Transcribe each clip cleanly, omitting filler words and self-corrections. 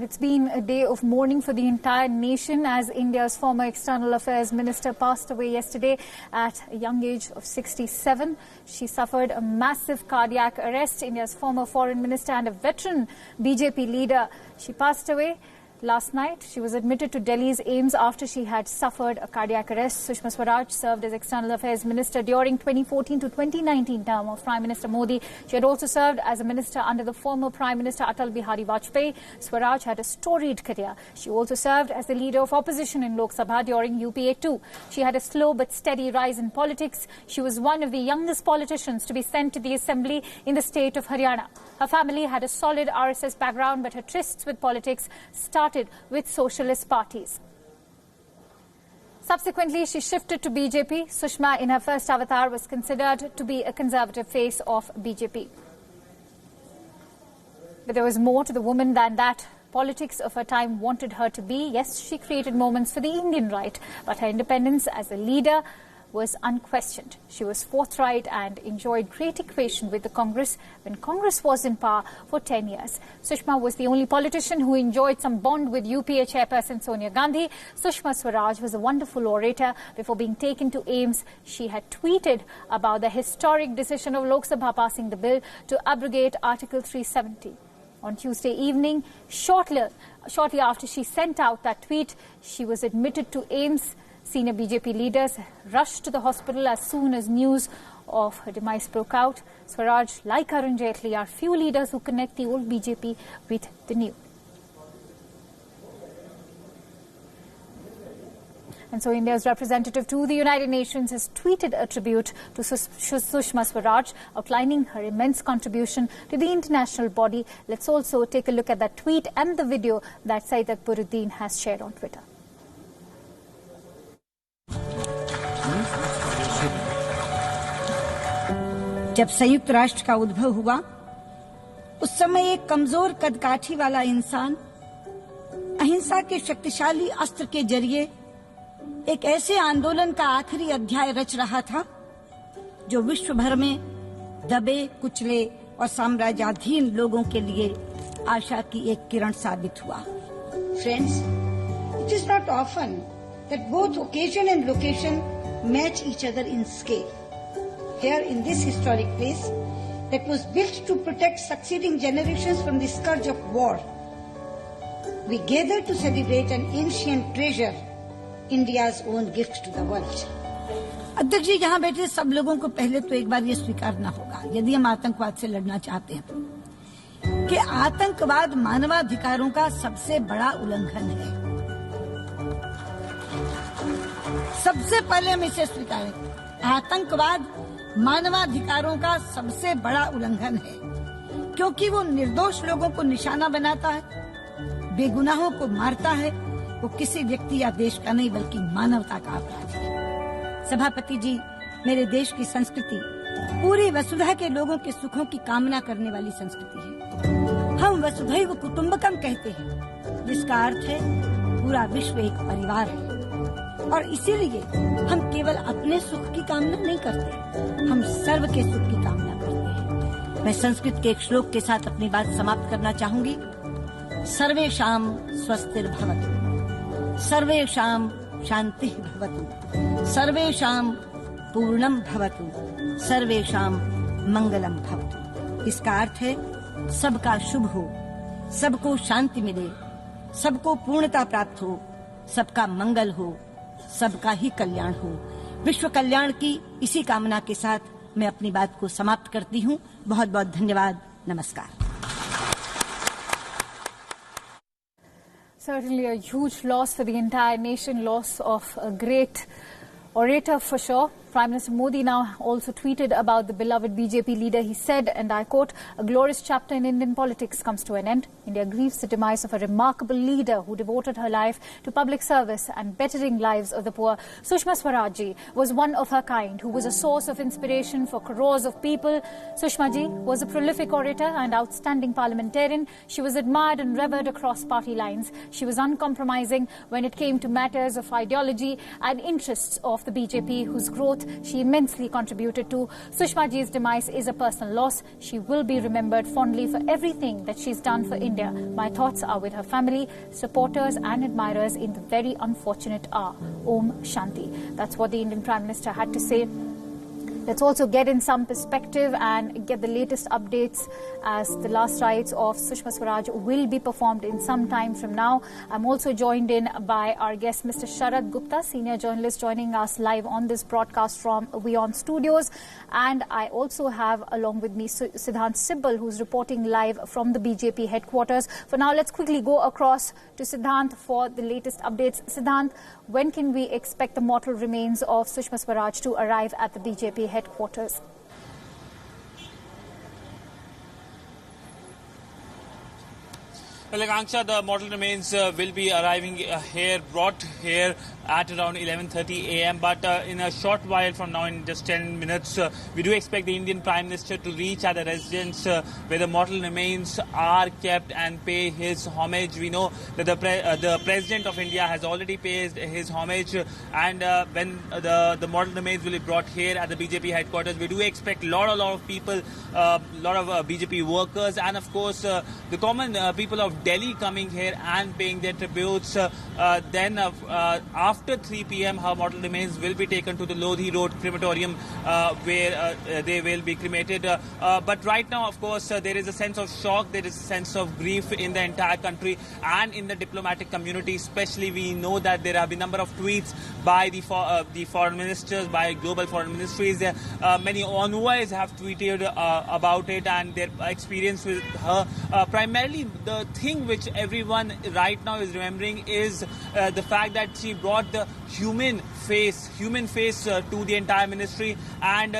It's been a day of mourning for the entire nation as India's former External Affairs Minister passed away yesterday at a young age of 67. She suffered a massive cardiac arrest. India's former Foreign Minister and a veteran BJP leader. She passed away last night. She was admitted to Delhi's AIIMS after she had suffered a cardiac arrest. Sushma Swaraj served as External Affairs Minister during 2014 to 2019 term of Prime Minister Modi. She had also served as a minister under the former Prime Minister Atal Bihari Vajpayee. Swaraj had a storied career. She also served as the leader of opposition in Lok Sabha during UPA 2. She had a slow but steady rise in politics. She was one of the youngest politicians to be sent to the assembly in the state of Haryana. Her family had a solid RSS background, but her trysts with politics started with socialist parties. Subsequently, she shifted to BJP. Sushma, in her first avatar, was considered to be a conservative face of BJP. But there was more to the woman than that. Politics of her time wanted her to be. Yes, she created moments for the Indian right, but her independence as a leader was unquestioned. She was forthright and enjoyed great equation with the Congress when Congress was in power for 10 years. Sushma was the only politician who enjoyed some bond with UPA chairperson Sonia Gandhi. Sushma Swaraj was a wonderful orator. Before being taken to AIIMS, she had tweeted about the historic decision of Lok Sabha passing the bill to abrogate Article 370. On Tuesday evening, shortly after she sent out that tweet, she was admitted to AIIMS. Senior BJP leaders rushed to the hospital as soon as news of her demise broke out. Swaraj, like Arun Jaitley, are few leaders who connect the old BJP with the new. And so India's representative to the United Nations has tweeted a tribute to Sushma Swaraj, outlining her immense contribution to the international body. Let's also take a look at that tweet and the video that Syed Akbaruddin has shared on Twitter. जब संयुक्त राष्ट्र का उद्भव हुआ, उस समय एक कमजोर कदकाठी वाला इंसान अहिंसा के शक्तिशाली अस्त्र के जरिए एक ऐसे आंदोलन का आखिरी अध्याय रच रहा था जो विश्व भर में दबे, कुचले और साम्राज्याधीन लोगों के लिए आशा की एक किरण साबित हुआ। Friends, it is not often that both occasion and location match each other in scale. Here in this historic place that was built to protect succeeding generations from the scourge of war, we gather to celebrate an ancient treasure, India's own gift to the world. अध्यक्ष जी, यहाँ बैठे सब लोगों को पहले तो एक बार ये स्वीकारना होगा, यदि हम आतंकवाद से लड़ना चाहते हैं, कि आतंकवाद मानवाधिकारों का सबसे बड़ा उल्लंघन है। सबसे पहले हम इसे स्वीकारें, आतंकवाद मानवाधिकारों का सबसे बड़ा उल्लंघन है, क्योंकि वो निर्दोष लोगों को निशाना बनाता है, बेगुनाहों को मारता है। वो किसी व्यक्ति या देश का नहीं बल्कि मानवता का अपराध है। सभापति जी, मेरे देश की संस्कृति पूरी वसुधा के लोगों के सुखों की कामना करने वाली संस्कृति है। हम वसुधैव कुटुंबकम कहते हैं, जिसका अर्थ है पूरा विश्व एक परिवार है। और इसीलिए हम केवल अपने सुख की कामना नहीं करते, हम सर्व के सुख की कामना करते हैं। मैं संस्कृत के एक श्लोक के साथ अपनी बात समाप्त करना चाहूंगी। सर्वेषां स्वस्तिर्भवतु, सर्वेषां शांतिः भवतु, सर्वेषां पूर्णं भवतु, सर्वेषां मंगलम भवतु। इसका अर्थ है सबका शुभ हो, सबको शांति मिले, सबको पूर्णता प्राप्त हो, सबका मंगल हो, सबका ही कल्याण हो। विश्व कल्याण की इसी कामना के साथ मैं अपनी बात को समाप्त करती हूँ। बहुत बहुत धन्यवाद। नमस्कार। Certainly a huge loss for the entire nation, loss of a great orator for sure. Prime Minister Modi now also tweeted about the beloved BJP leader. He said, and I quote, "A glorious chapter in Indian politics comes to an end. India grieves the demise of a remarkable leader who devoted her life to public service and bettering lives of the poor. Sushma Swaraj was one of her kind, who was a source of inspiration for crores of people. Sushma ji was a prolific orator and outstanding parliamentarian. She was admired and revered across party lines. She was uncompromising when it came to matters of ideology and interests of the BJP, whose growth growth she immensely contributed to. Sushma ji's demise is a personal loss. She will be remembered fondly for everything that she's done for India. My thoughts are with her family, supporters and admirers in the very unfortunate hour. Om Shanti. That's what the Indian Prime Minister had to say. Let's also get in some perspective and get the latest updates as the last rites of Sushma Swaraj will be performed in some time from now. I'm also joined in by our guest, Mr. Sharad Gupta, senior journalist, joining us live on this broadcast from WION studios. And I also have along with me Siddhant Sibbal, who's reporting live from the BJP headquarters. For now, let's quickly go across to Siddhant for the latest updates. Siddhant, when can we expect the mortal remains of Sushma Swaraj to arrive at the BJP headquarters? Well, Akanksha, the mortal remains will be arriving brought here at around 11:30 a.m. But in a short while from now, in just 10 minutes, we do expect the Indian Prime Minister to reach at the residence where the mortal remains are kept and pay his homage. We know that the President of India has already paid his homage, and when the mortal remains will be brought here at the BJP headquarters, we do expect a lot of people, a lot of BJP workers, and of course the common people of Delhi coming here and paying their tributes. Then after 3 p.m. her mortal remains will be taken to the Lodhi Road crematorium where they will be cremated. But right now, of course, there is a sense of shock, there is a sense of grief in the entire country and in the diplomatic community. Especially, we know that there have been a number of tweets by the foreign ministers, by global foreign ministries. Many envoys have tweeted about it and their experience with her. Primarily, the thing which everyone right now is remembering is the fact that she brought the human face to the entire ministry, and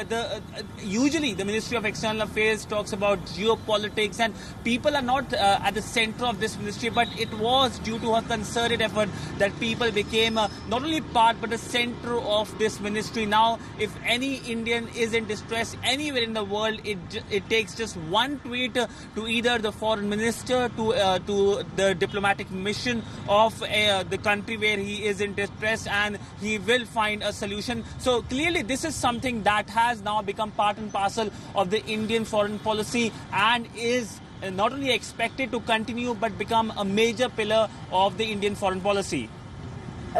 usually the Ministry of External Affairs talks about geopolitics and people are not at the center of this ministry, but it was due to her concerted effort that people became not only part but the center of this ministry. Now, if any Indian is in distress anywhere in the world, it takes just one tweet to either the foreign minister, to the diplomatic mission of the country where he is in distress, and he will find a solution. So clearly this is something that has now become part and parcel of the Indian foreign policy and is not only expected to continue but become a major pillar of the Indian foreign policy.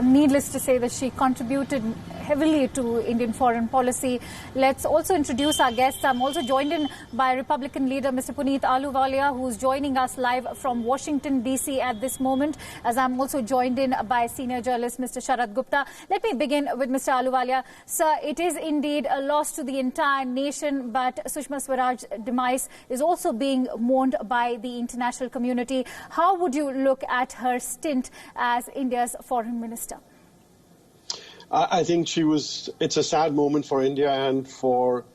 Needless to say that she contributed heavily to Indian foreign policy. Let's also introduce our guests. I'm also joined in by Republican leader Mr. Puneet Ahluwalia, who's joining us live from Washington, D.C. at this moment, as I'm also joined in by senior journalist Mr. Sharad Gupta. Let me begin with Mr. Ahluwalia. Sir, it is indeed a loss to the entire nation, but Sushma Swaraj's demise is also being mourned by the international community. How would you look at her stint as India's foreign minister? I think it's a sad moment for India and for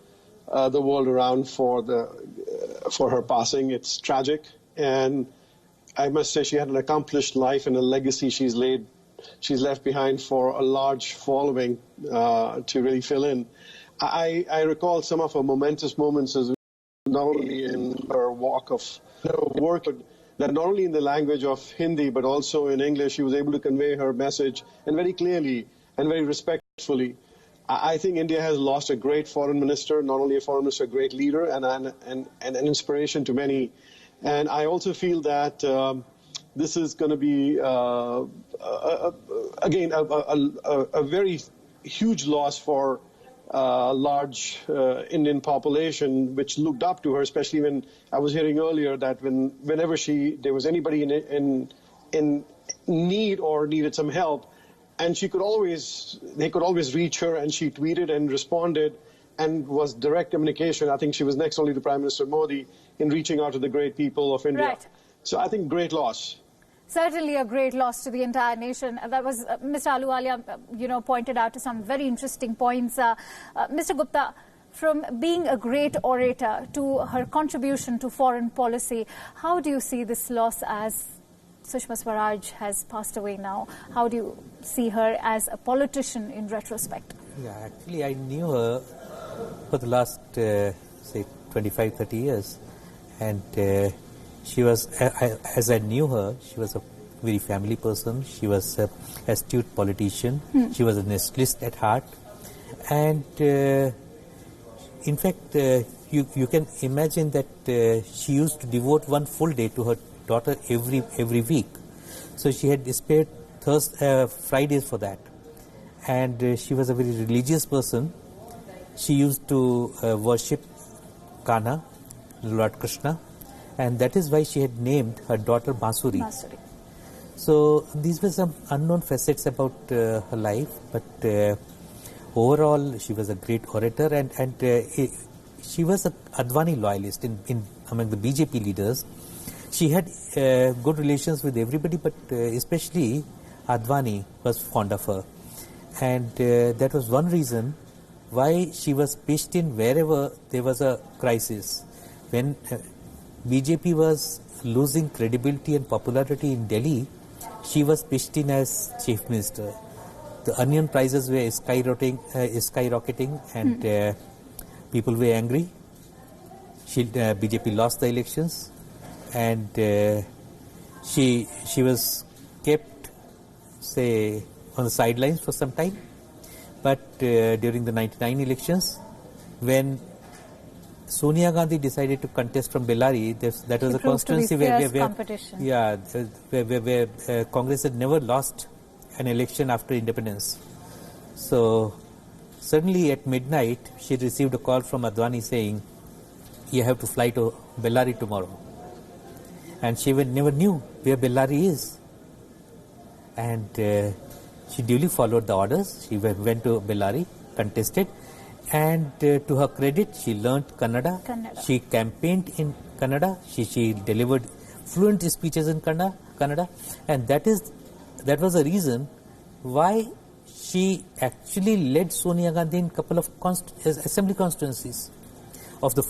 the world around for her passing. It's tragic, and I must say she had an accomplished life and a legacy she's left behind for a large following to really fill in. I recall some of her momentous moments as not only in her walk of her work, but that not only in the language of Hindi but also in English, she was able to convey her message, and very clearly and very respectfully. I think India has lost a great foreign minister, not only a foreign minister, a great leader and an inspiration to many. And I also feel that this is going to be, again, a very huge loss for a large Indian population which looked up to her, especially when I was hearing earlier that whenever there was anybody in need or needed some help, and they could always reach her, and she tweeted and responded and was direct communication. I think she was next only to Prime Minister Modi in reaching out to the great people of India. Right. So I think great loss. Certainly a great loss to the entire nation. That was Mr. Ahluwalia, pointed out to some very interesting points. Mr. Gupta, from being a great orator to her contribution to foreign policy, how do you see this loss as Sushma Swaraj has passed away now? How do you see her as a politician in retrospect? Yeah, actually I knew her for the last, say, 25, 30 years. And she was, as I knew her, she was a very family person. She was an astute politician. She was a nationalist at heart. And in fact, you can imagine that she used to devote one full day to her daughter every week. So she had spared Fridays for that. And she was a very religious person. She used to worship Kanha, Lord Krishna, and that is why she had named her daughter Basuri. So these were some unknown facets about her life, but overall she was a great orator, and she was an Advani loyalist among the BJP leaders. She had good relations with everybody, but especially Advani was fond of her. And that was one reason why she was pitched in wherever there was a crisis. When BJP was losing credibility and popularity in Delhi, she was pitched in as chief minister. The onion prices were skyrocketing, and people were angry. BJP lost the elections, and she was kept, say, on the sidelines for some time. But during the 99 elections, when Sonia Gandhi decided to contest from Bellary, that was a constituency where Congress had never lost an election after independence. So suddenly at midnight, she received a call from Advani saying, "You have to fly to Bellary tomorrow." And she never knew where Bellary is. And she duly followed the orders. She went to Bellary, contested, and to her credit, she learnt Kannada. She campaigned in Kannada. She delivered fluent speeches in Kannada, and that was the reason why she actually led Sonia Gandhi in a couple of assembly constituencies. Of the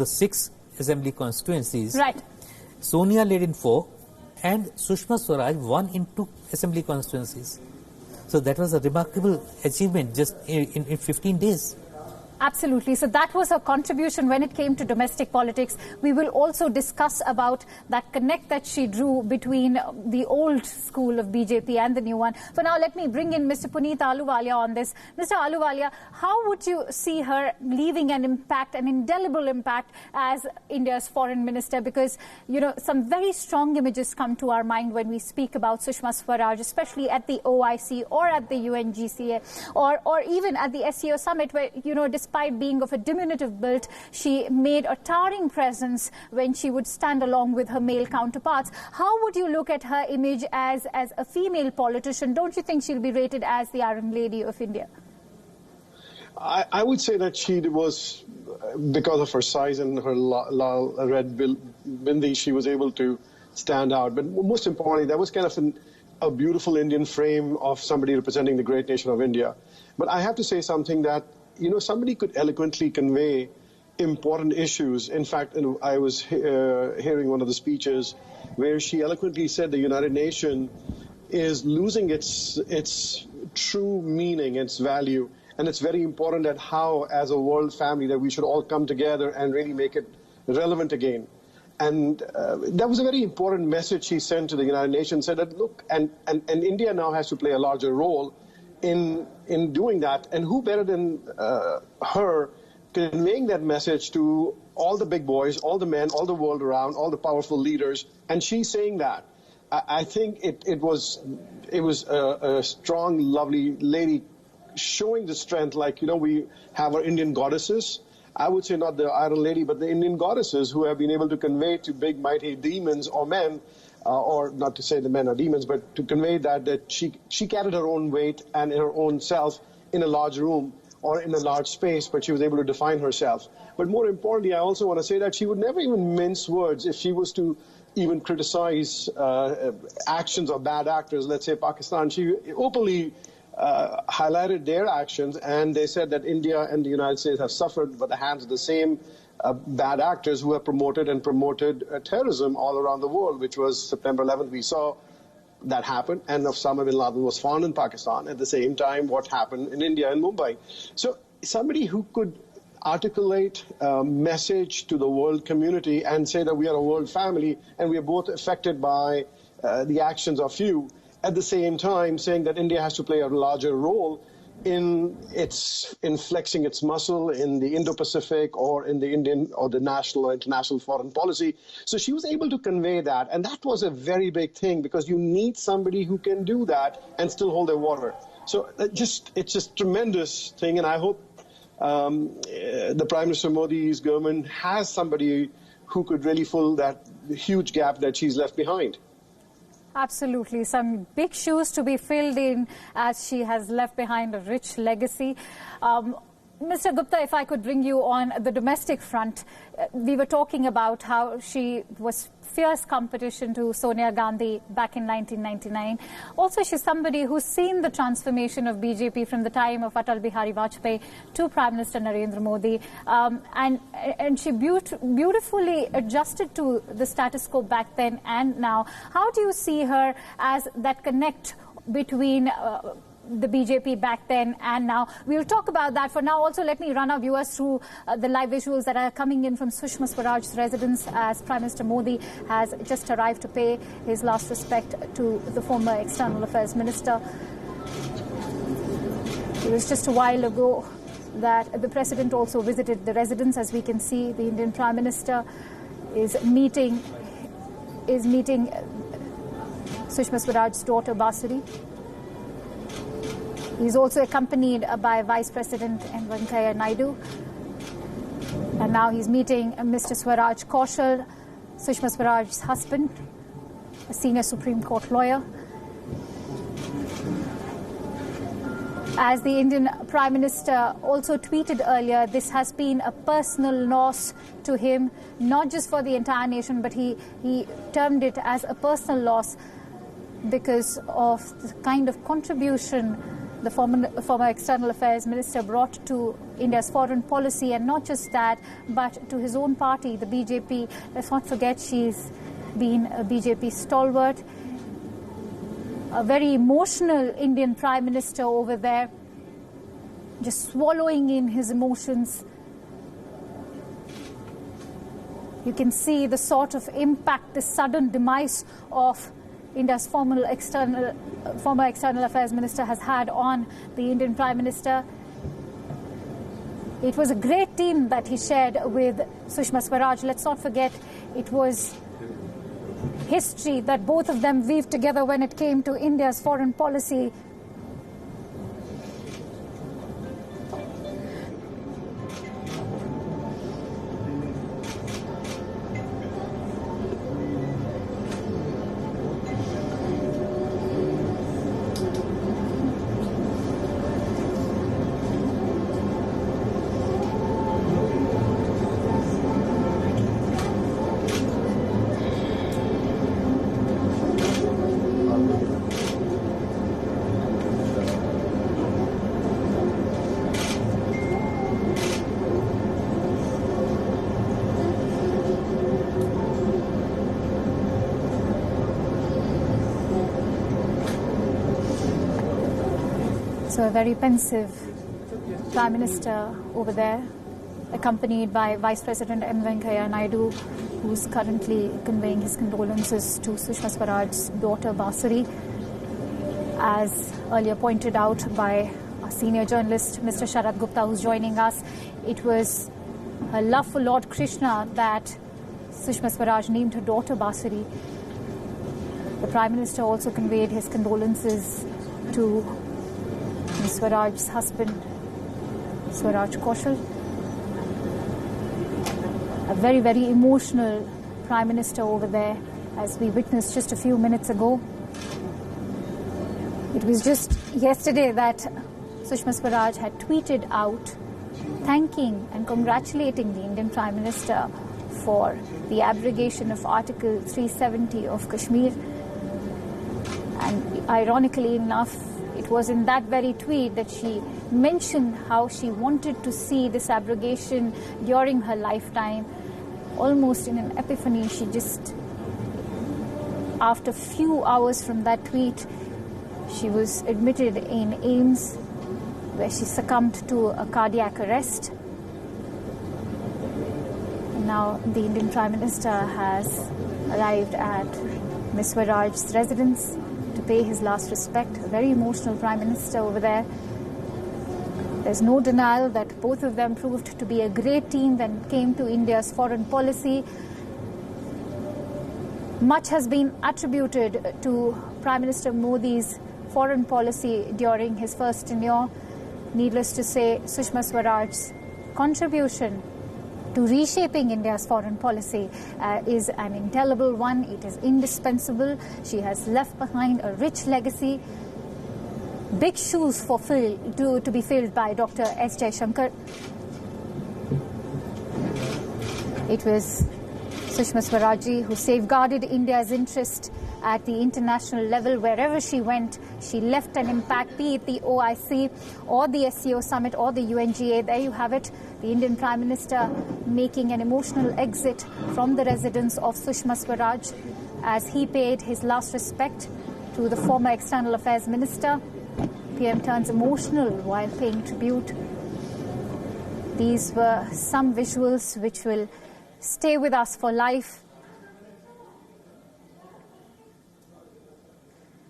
6 assembly constituencies, right, Sonia led in 4, and Sushma Swaraj won in 2 assembly constituencies. So that was a remarkable achievement just in 15 days. Absolutely. So that was her contribution when it came to domestic politics. We will also discuss about that connect that she drew between the old school of BJP and the new one. For now, let me bring in Mr. Puneet Ahluwalia on this. Mr. Ahluwalia, how would you see her leaving an impact, an indelible impact as India's foreign minister? Because, you know, some very strong images come to our mind when we speak about Sushma Swaraj, especially at the OIC or at the UNGCA or even at the SCO summit where, you know, despite being of a diminutive build, she made a towering presence when she would stand along with her male counterparts. How would you look at her image as a female politician? Don't you think she'll be rated as the Iron Lady of India? I would say that she was, because of her size and her red bindi, she was able to stand out. But most importantly, that was kind of a beautiful Indian frame of somebody representing the great nation of India. But I have to say something that, you know, somebody could eloquently convey important issues. In fact, I was hearing one of the speeches where she eloquently said the United Nations is losing its true meaning, its value. And it's very important that how, as a world family, that we should all come together and really make it relevant again. And that was a very important message she sent to the United Nations, said that, look, and India now has to play a larger role in doing that. And who better than her conveying that message to all the big boys, all the men, all the world around, all the powerful leaders, and she's saying that. I think it was a strong, lovely lady showing the strength, like, you know, we have our Indian goddesses. I would say not the Iron Lady, but the Indian goddesses who have been able to convey to big, mighty demons or men, or not to say the men are demons, but to convey that she carried her own weight and her own self in a large room or in a large space, but she was able to define herself. But more importantly, I also want to say that she would never even mince words if she was to even criticize actions of bad actors, let's say Pakistan. She openly highlighted their actions, and they said that India and the United States have suffered by the hands of the same bad actors who have promoted terrorism all around the world, which was September 11th. We saw that happen, and Osama bin Laden was found in Pakistan. At the same time, what happened in India and Mumbai. So somebody who could articulate a message to the world community and say that we are a world family and we are both affected by the actions of few, at the same time saying that India has to play a larger role, in flexing its muscle in the Indo-Pacific or in the Indian or the national or international foreign policy. So she was able to convey that, and that was a very big thing because you need somebody who can do that and still hold their water. So it's just tremendous thing, and I hope the Prime Minister Modi's government has somebody who could really fill that huge gap that she's left behind. Absolutely. Some big shoes to be filled in, as she has left behind a rich legacy. Mr. Gupta, if I could bring you on the domestic front, we were talking about how she was fierce competition to Sonia Gandhi back in 1999. Also, she's somebody who's seen the transformation of BJP from the time of Atal Bihari Vajpayee to Prime Minister Narendra Modi. And she beautifully adjusted to the status quo back then and now. How do you see her as that connect between the BJP back then and now? We'll talk about that. For now, also, let me run our viewers through the live visuals that are coming in from Sushma Swaraj's residence as Prime Minister Modi has just arrived to pay his last respect to the former External Affairs Minister. It was just a while ago that the President also visited the residence. As we can see, the Indian Prime Minister is meeting Sushma Swaraj's daughter, Basuri. He's also accompanied by Vice President M. Venkaiah Naidu. And now he's meeting Mr. Swaraj Kaushal, Sushma Swaraj's husband, a senior Supreme Court lawyer. As the Indian Prime Minister also tweeted earlier, this has been a personal loss to him, not just for the entire nation, but he termed it as a personal loss because of the kind of contribution the former External Affairs Minister brought to India's foreign policy, and not just that, but to his own party, the BJP. Let's not forget she's been a BJP stalwart, a very emotional Indian Prime Minister over there, just swallowing in his emotions. You can see the sort of impact the sudden demise of India's former External Affairs Minister has had on the Indian Prime Minister. It was a great team that he shared with Sushma Swaraj. Let's not forget, it was history that both of them weaved together when it came to India's foreign policy. So a very pensive Prime Minister over there, accompanied by Vice President M. Venkaiah Naidu, who's currently conveying his condolences to Sushma Swaraj's daughter, Basuri. As earlier pointed out by our senior journalist, Mr. Sharad Gupta, who's joining us, it was her love for Lord Krishna that Sushma Swaraj named her daughter Basuri. The Prime Minister also conveyed his condolences to Swaraj's husband, Swaraj Kaushal. A very, very emotional Prime Minister over there, as we witnessed just a few minutes ago. It was just yesterday that Sushma Swaraj had tweeted out thanking and congratulating the Indian Prime Minister for the abrogation of Article 370 of Kashmir. And ironically enough, it was in that very tweet that she mentioned how she wanted to see this abrogation during her lifetime. Almost in an epiphany, she just, after few hours from that tweet, she was admitted in AIIMS, where she succumbed to a cardiac arrest. And now the Indian Prime Minister has arrived at Ms. Swaraj's residence to pay his last respect. A very emotional Prime Minister over there. There's no denial that both of them proved to be a great team when it came to India's foreign policy. Much has been attributed to Prime Minister Modi's foreign policy during his first tenure. Needless to say, Sushma Swaraj's contribution to reshaping India's foreign policy is an indelible one. It is indispensable. She has left behind a rich legacy. Big shoes to be filled by Dr. S. Jaishankar. It was Sushma Swaraj who safeguarded India's interest at the international level. Wherever she went, she left an impact, be it the OIC or the SCO summit or the UNGA. There you have it, the Indian Prime Minister making an emotional exit from the residence of Sushma Swaraj as he paid his last respect to the former External Affairs Minister. PM turns emotional while paying tribute. These were some visuals which will stay with us for life.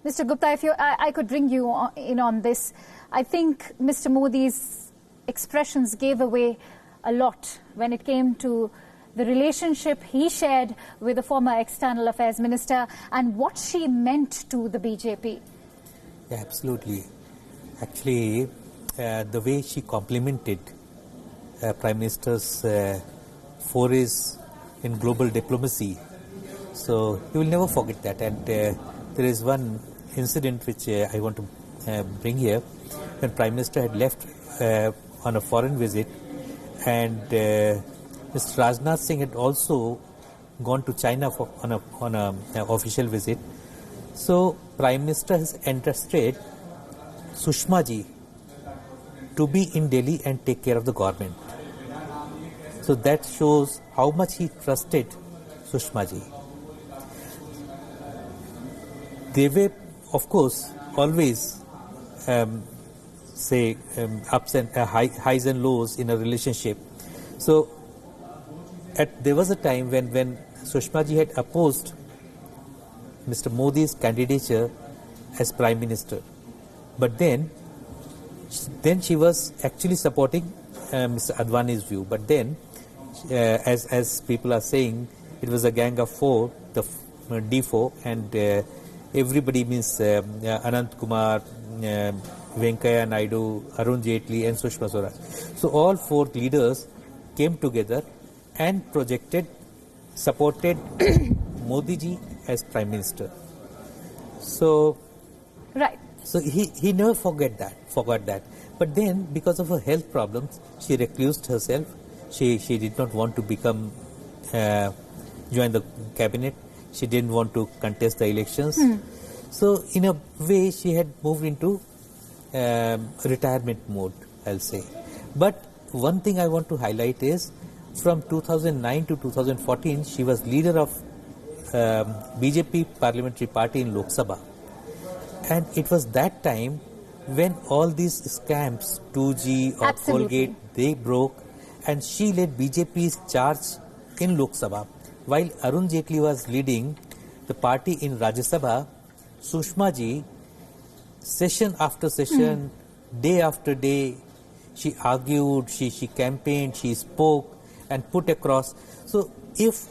Mr. Gupta, if I could bring you in on this. I think Mr. Modi's expressions gave away a lot when it came to the relationship he shared with the former External Affairs Minister and what she meant to the BJP. Yeah, absolutely. Actually, the way she complimented Prime Minister's forays in global diplomacy, so you will never forget that. And there is one incident which I want to bring here. When Prime Minister had left on a foreign visit, and Mr. Rajnath Singh had also gone to China on an official visit. So Prime Minister has entrusted Sushma ji to be in Delhi and take care of the government. So that shows how much he trusted Sushma ji. They were, of course, always ups and highs and lows in a relationship. So there was a time when Sushma ji had opposed Mr. Modi's candidature as Prime Minister. But then she was actually supporting Mr. Advani's view. But then, as people are saying, it was a gang of four, the D4, and everybody means Anant Kumar, Venkaiah Naidu, Arun Jaitley, and Sushma Swaraj. So all four leaders came together and supported Modi ji as Prime Minister. So, right. So he never forgot that. But then, because of her health problems, she reclused herself. She did not want to join the cabinet. She didn't want to contest the elections. So in a way, she had moved into retirement mode, I'll say. But one thing I want to highlight is, from 2009 to 2014, she was leader of BJP Parliamentary Party in Lok Sabha. And it was that time when all these scams, 2G or Absolutely. Colgate, they broke, and she led BJP's charge in Lok Sabha. While Arun Jaitley was leading the party in Rajya Sabha, Sushma ji, session after session, day after day, she argued, she campaigned, she spoke and put across. So if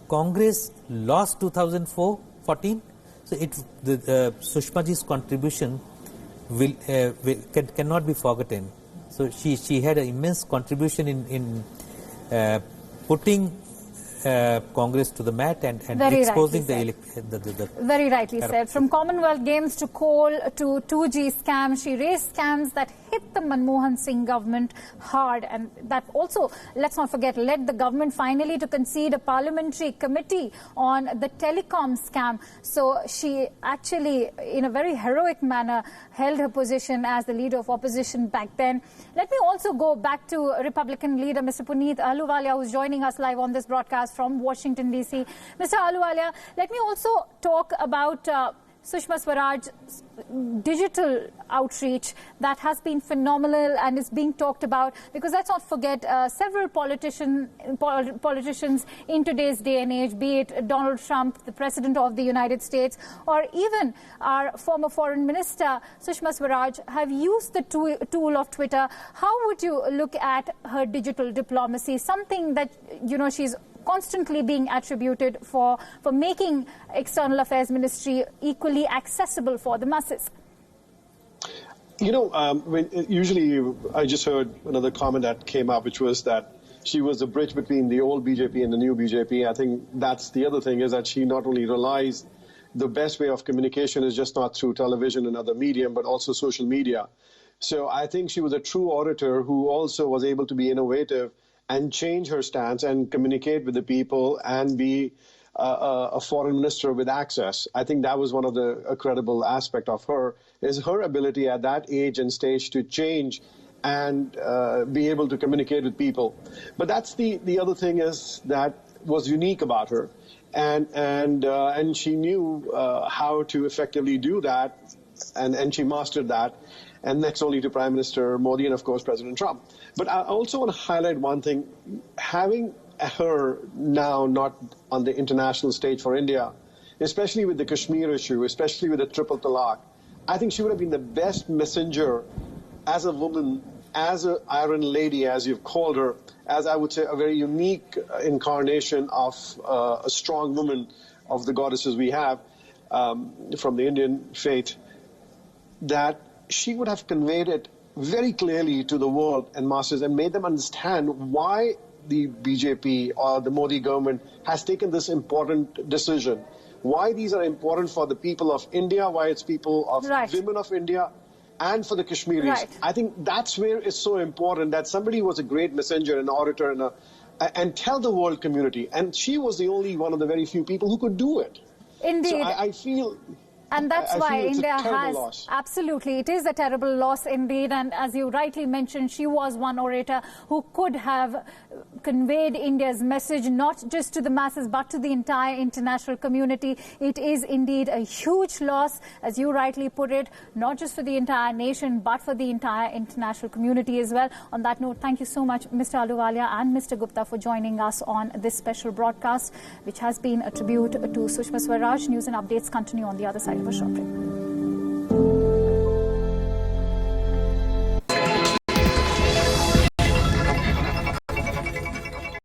Congress lost 2014, so Sushma ji's contribution cannot be forgotten. So she had an immense contribution in putting Congress to the mat and exposing the very rightly said. From Commonwealth Games to coal to 2G scams, she raised scams that hit the Manmohan Singh government hard, and that also, let's not forget, led the government finally to concede a parliamentary committee on the telecom scam. So she actually, in a very heroic manner, held her position as the leader of opposition back then. Let me also go back to Republican leader Mr. Puneet Ahluwalia, who's joining us live on this broadcast from Washington, D.C. Mr. Ahluwalia, let me also talk about Sushma Swaraj's digital outreach that has been phenomenal and is being talked about, because let's not forget several politicians in today's day and age, be it Donald Trump, the President of the United States, or even our former Foreign Minister Sushma Swaraj, have used the tool of Twitter. How would you look at her digital diplomacy, something that, you know, she's constantly being attributed for making External Affairs Ministry equally accessible for the masses? You know, usually I just heard another comment that came up, which was that she was the bridge between the old BJP and the new BJP. I think that's the other thing, is that she not only realized the best way of communication is just not through television and other medium, but also social media. So I think she was a true orator who also was able to be innovative and change her stance and communicate with the people and be a foreign minister with access. I think that was one of the credible aspect of her, is her ability at that age and stage to change and be able to communicate with people. But that's the other thing is that was unique about her, and she knew how to effectively do that, and she mastered that. And next only to Prime Minister Modi and, of course, President Trump. But I also want to highlight one thing. Having her now not on the international stage for India, especially with the Kashmir issue, especially with the triple talaq, I think she would have been the best messenger as a woman, as an Iron Lady, as you've called her, as I would say a very unique incarnation of a strong woman of the goddesses we have from the Indian faith, that she would have conveyed it very clearly to the world and masses and made them understand why the BJP or the Modi government has taken this important decision, why these are important for the people of India, why it's people of women of India, and for the Kashmiris. Right. I think that's where it's so important that somebody was a great messenger, an orator, and tell the world community. And she was the only one of the very few people who could do it. Indeed. So I feel... And that's why India has, loss. Absolutely, it is a terrible loss indeed. And as you rightly mentioned, she was one orator who could have conveyed India's message, not just to the masses, but to the entire international community. It is indeed a huge loss, as you rightly put it, not just for the entire nation, but for the entire international community as well. On that note, thank you so much, Mr. Ahluwalia and Mr. Gupta, for joining us on this special broadcast, which has been a tribute to Sushma Swaraj. News and updates continue on the other side of a short break.